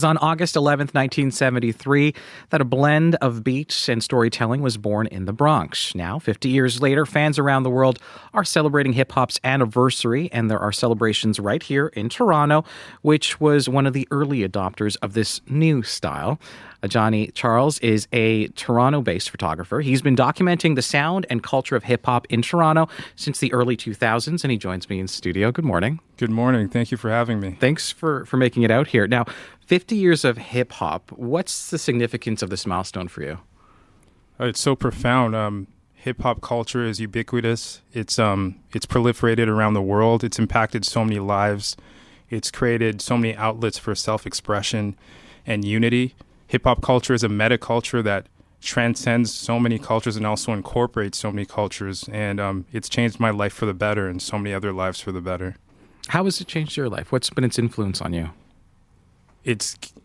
On August 11th, 1973, that a blend of beat and storytelling was born in the Bronx. Now, 50 years later, fans around the world are celebrating hip-hop's anniversary, and there are celebrations right here in Toronto, which was one of the early adopters of this new style. Johnny Charles is a Toronto-based photographer. He's been documenting the sound and culture of hip-hop in Toronto since the early 2000s, and he joins me in studio. Good morning. Good morning. Thank you for having me. Thanks for making it out here. Now, 50 years of hip-hop, what's the significance of this milestone for you? It's so profound. Hip-hop culture is ubiquitous. It's proliferated around the world. It's impacted so many lives. It's created so many outlets for self-expression and unity. Hip-hop culture is a meta-culture that transcends so many cultures and also incorporates so many cultures. And it's changed my life for the better and so many other lives for the better. How has it changed your life? What's been its influence on you?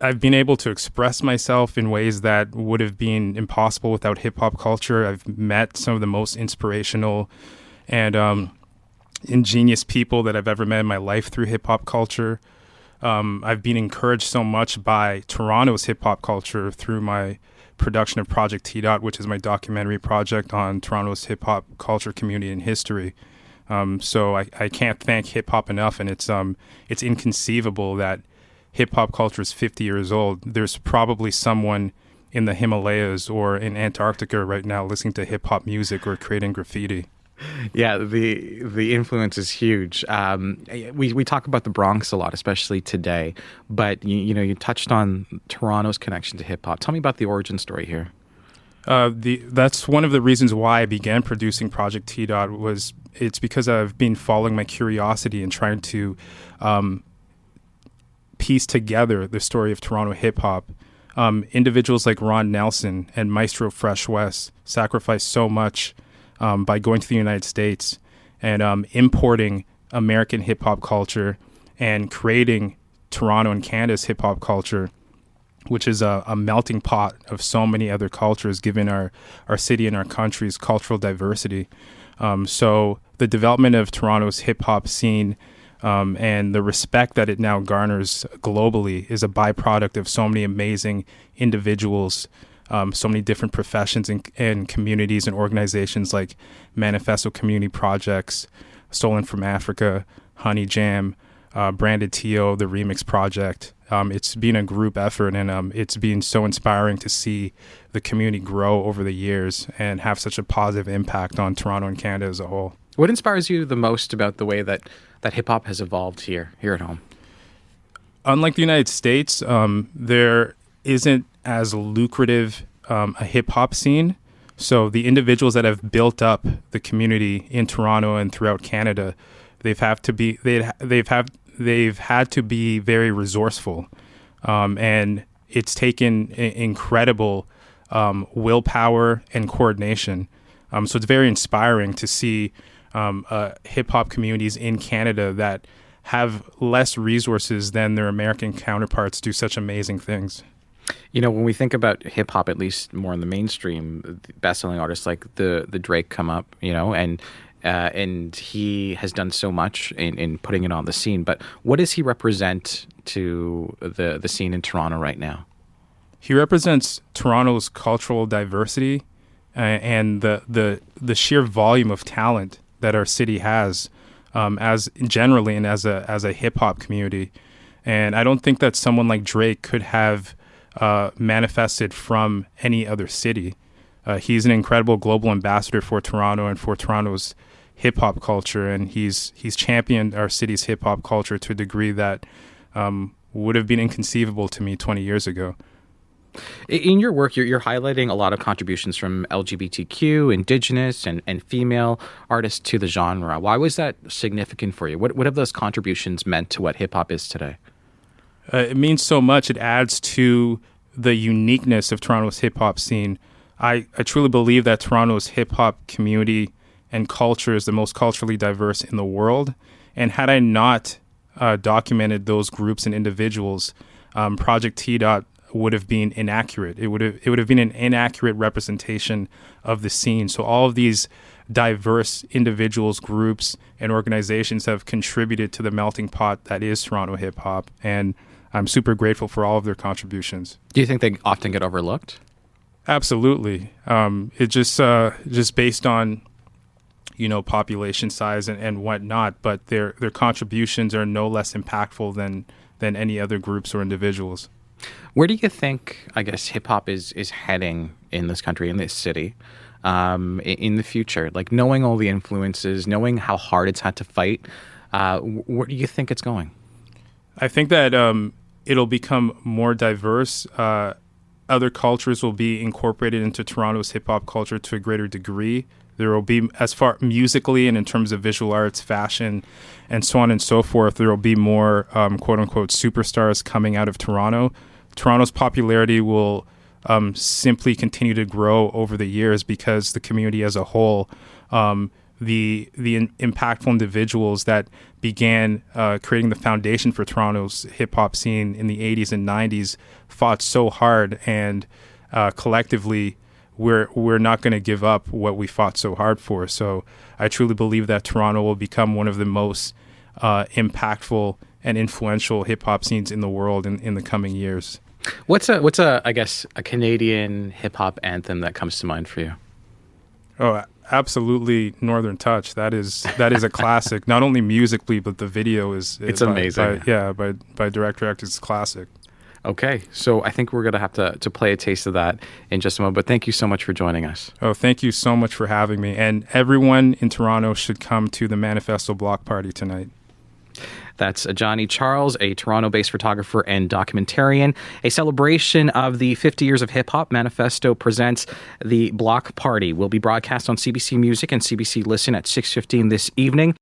I've been able to express myself in ways that would have been impossible without hip-hop culture. I've met some of the most inspirational and ingenious people that I've ever met in my life through hip-hop culture. I've been encouraged so much by Toronto's hip-hop culture through my production of Project T-Dot, which is my documentary project on Toronto's hip-hop culture, community, and history. So I can't thank hip-hop enough, and it's inconceivable that hip-hop culture is 50 years old. There's probably someone in the Himalayas or in Antarctica right now listening to hip-hop music or creating graffiti. Yeah, the influence is huge. We talk about the Bronx a lot, especially today, but you touched on Toronto's connection to hip-hop. Tell me about the origin story here. That's one of the reasons why I began producing Project T-Dot. It's because I've been following my curiosity and trying to piece together the story of Toronto hip-hop. Individuals like Ron Nelson and Maestro Fresh West sacrificed so much by going to the United States and importing American hip-hop culture and creating Toronto and Canada's hip-hop culture, which is a melting pot of so many other cultures, given our city and our country's cultural diversity. So the development of Toronto's hip-hop scene and the respect that it now garners globally is a byproduct of so many amazing individuals, so many different professions and communities and organizations like Manifesto Community Projects, Stolen from Africa, Honey Jam, Branded T.O., the Remix Project. It's been a group effort, and it's been so inspiring to see the community grow over the years and have such a positive impact on Toronto and Canada as a whole. What inspires you the most about the way that hip-hop has evolved here at home? Unlike the United States, there isn't as lucrative a hip-hop scene. So the individuals that have built up the community in Toronto and throughout Canada, they've had to be very resourceful, and it's taken incredible willpower and coordination. So it's very inspiring to see hip-hop communities in Canada that have less resources than their American counterparts do such amazing things. When we think about hip-hop, at least more in the mainstream, best-selling artists like the Drake come up, and he has done so much in putting it on the scene. But what does he represent to the scene in Toronto right now? He represents Toronto's cultural diversity and the sheer volume of talent that our city has, as generally and as a hip hop community. And I don't think that someone like Drake could have manifested from any other city. He's an incredible global ambassador for Toronto and for Toronto's hip hop culture, and he's championed our city's hip hop culture to a degree that would have been inconceivable to me 20 years ago. In your work, you're highlighting a lot of contributions from LGBTQ, Indigenous, and female artists to the genre. Why was that significant for you? What have those contributions meant to what hip-hop is today? It means so much. It adds to the uniqueness of Toronto's hip-hop scene. I truly believe that Toronto's hip-hop community and culture is the most culturally diverse in the world. And had I not documented those groups and individuals, Project T-Dot would have been inaccurate. It would have been an inaccurate representation of the scene. So all of these diverse individuals, groups, and organizations have contributed to the melting pot that is Toronto hip hop. And I'm super grateful for all of their contributions. Do you think they often get overlooked? Absolutely. It just based on, population size and whatnot, but their contributions are no less impactful than any other groups or individuals. Where do you think, I guess, hip hop is heading in this country, in this city, in the future? Like, knowing all the influences, knowing how hard it's had to fight, where do you think it's going? I think that it'll become more diverse. Other cultures will be incorporated into Toronto's hip hop culture to a greater degree. There will be, as far musically and in terms of visual arts, fashion, and so on and so forth, there will be more quote unquote superstars coming out of Toronto. Toronto's popularity will simply continue to grow over the years because the community as a whole, the impactful individuals that began creating the foundation for Toronto's hip hop scene in the 80s and 90s fought so hard, and collectively we're not going to give up what we fought so hard for. So I truly believe that Toronto will become one of the most impactful and influential hip hop scenes in the world in the coming years. What's a I guess a Canadian hip hop anthem that comes to mind for you? Oh, absolutely, Northern Touch. That is a classic. Not only musically, but the video is amazing. By Director X, it's classic. Okay, so I think we're going to have to play a taste of that in just a moment, but thank you so much for joining us. Oh, thank you so much for having me. And everyone in Toronto should come to the Manifesto Block Party tonight. That's Johnny Charles, a Toronto-based photographer and documentarian. A celebration of the 50 years of hip-hop. Manifesto presents the Block Party. Will be broadcast on CBC Music and CBC Listen at 6:15 this evening.